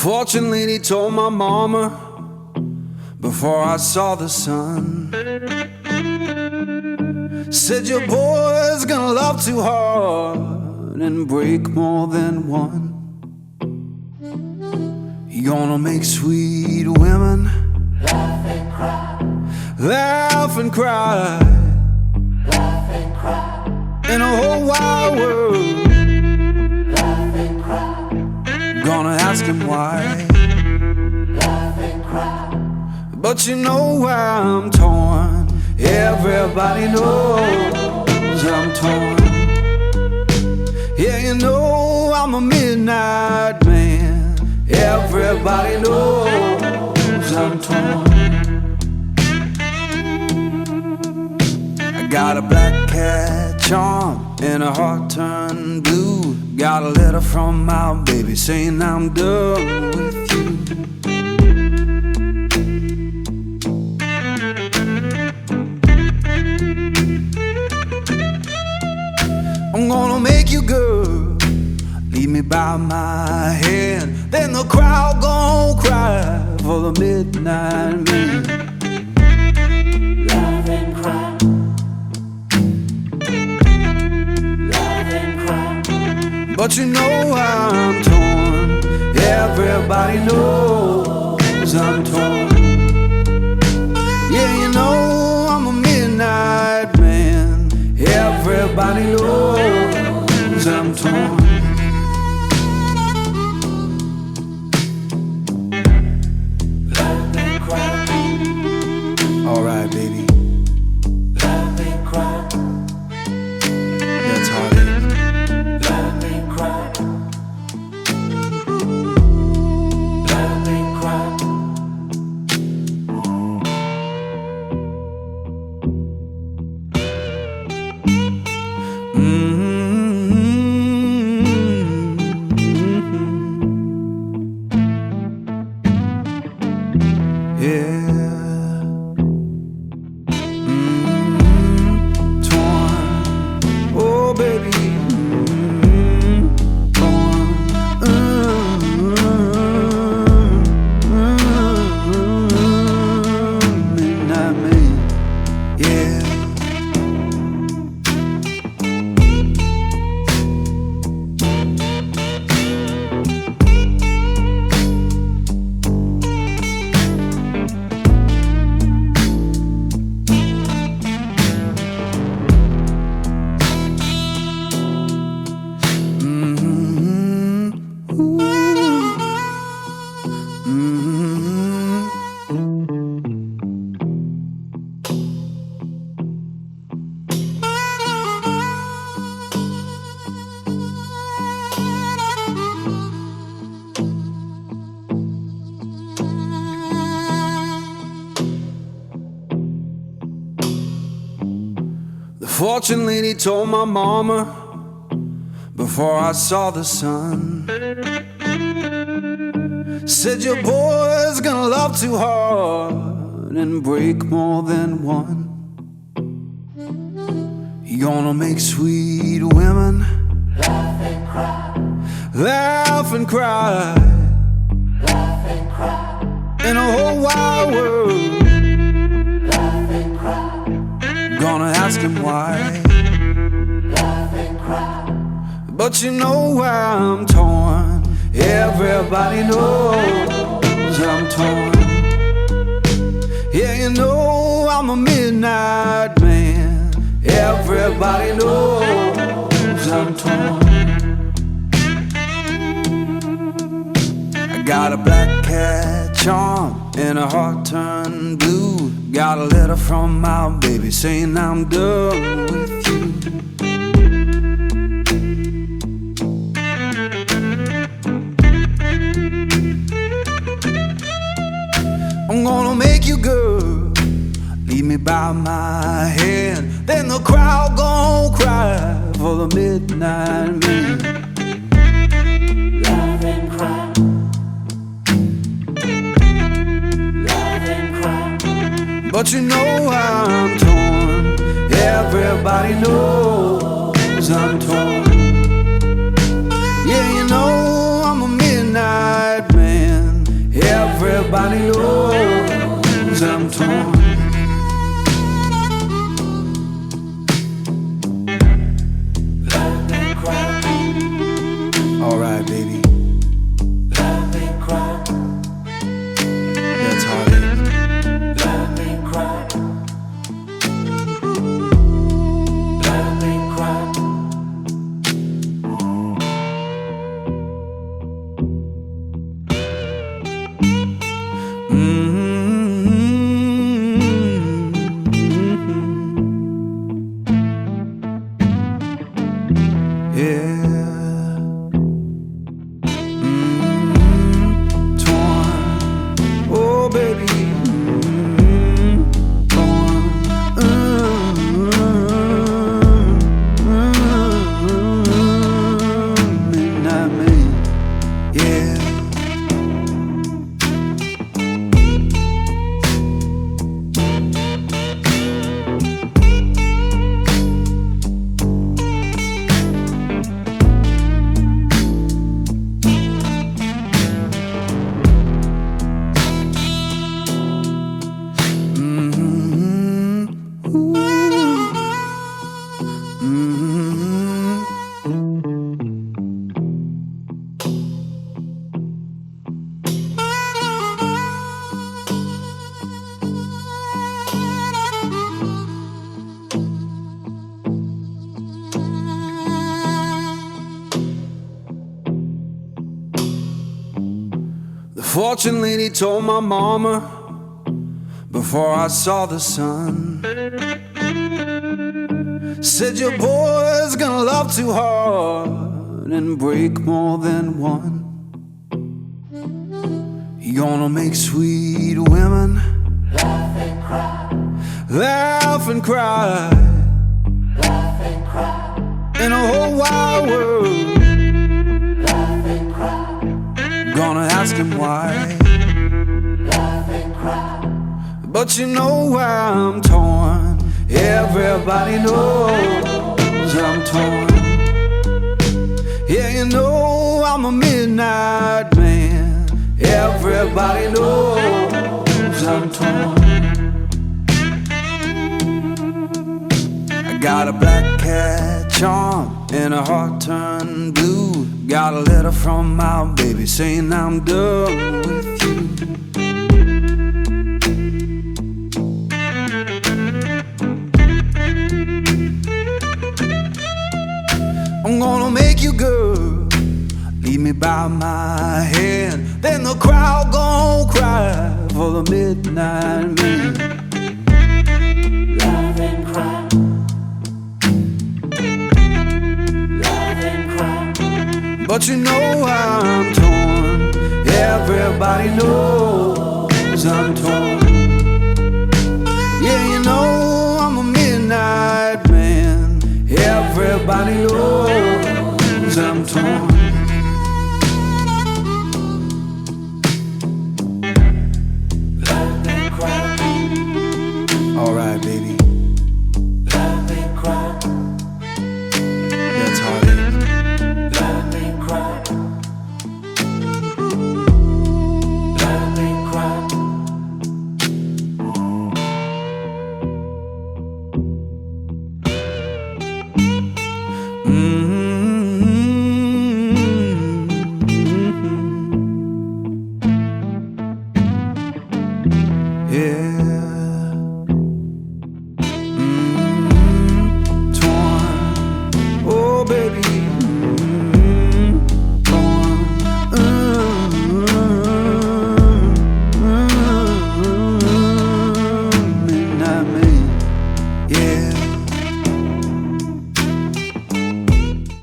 fortune lady told my mama before I saw the sun. Said your boy's gonna love too hard and break more than one. You're gonna make sweet women laugh and cry, laugh and cry, laugh and cry, in a whole wide world. laugh and cry, Gonna ask him why, laugh and cry. but you know why I'm torn. Everybody knows I'm torn. Yeah, you know I'm a midnight man. Everybody knows I'm torn. I got a black cat charm and a heart turned blue. Got a letter from my baby saying I'm done with you. I'm gonna make you good, lead me by my hand. Then the crowd gon' cry for the midnight man. Laugh and cry, laugh and cry. But you know I'm torn. Everybody knows I'm torn. Yeah, you know I'm a midnight man. Everybody knows I'm torn. Laugh and cry, Alright, baby, laugh and cry, that's how it is. laugh and cry, laugh and cry. Yeah. Torn. Oh, baby. Torn. Midnight man. Yeah. The fortune lady told my mama before I saw the sun. Said your boy's gonna love too hard and break more than one. You're gonna make sweet women Laugh and cry, laugh and cry, laugh and cry, in a whole wide world. laugh and cry, Gonna ask him why, laugh and cry. but you know why I'm torn. Everybody knows I'm torn. Yeah, you know I'm a midnight man. Everybody knows I'm torn. I got a black cat charm and a heart turned blue. Got a letter from my baby saying I'm done with you. I'm gonna make you good, lead me by my hand. Then the crowd gon' cry for the midnight man. Laugh and cry, laugh and cry. But you know I'm torn. Everybody knows I'm torn. Yeah, you know I'm a midnight man. Yeah. Torn. Oh, baby. Torn. Midnight man. Yeah. The fortune lady told my mama before I saw the sun, said your boy's gonna love too hard and break more than one. You're gonna make sweet women laugh and cry, laugh and cry, laugh and cry, in a whole wide world. laugh and cry, Gonna ask him why, laugh and cry, but you know why I'm torn. Everybody knows I'm torn. Yeah, you know I'm a midnight man. Everybody knows I'm torn. I got a black cat charm and a heart turned blue. Got a letter from my baby saying I'm done with you. I'm gonna make you good, leave me by my hand. Then the crowd gon' cry for the midnight man. laugh and cry, laugh and cry, But you know I'm torn. Everybody knows I'm torn. Yeah, you know I'm a midnight man. Everybody knows I'm torn. laugh and cry, Alright, baby, laugh and cry, that's heartache. laugh and cry, laugh and cry. Yeah.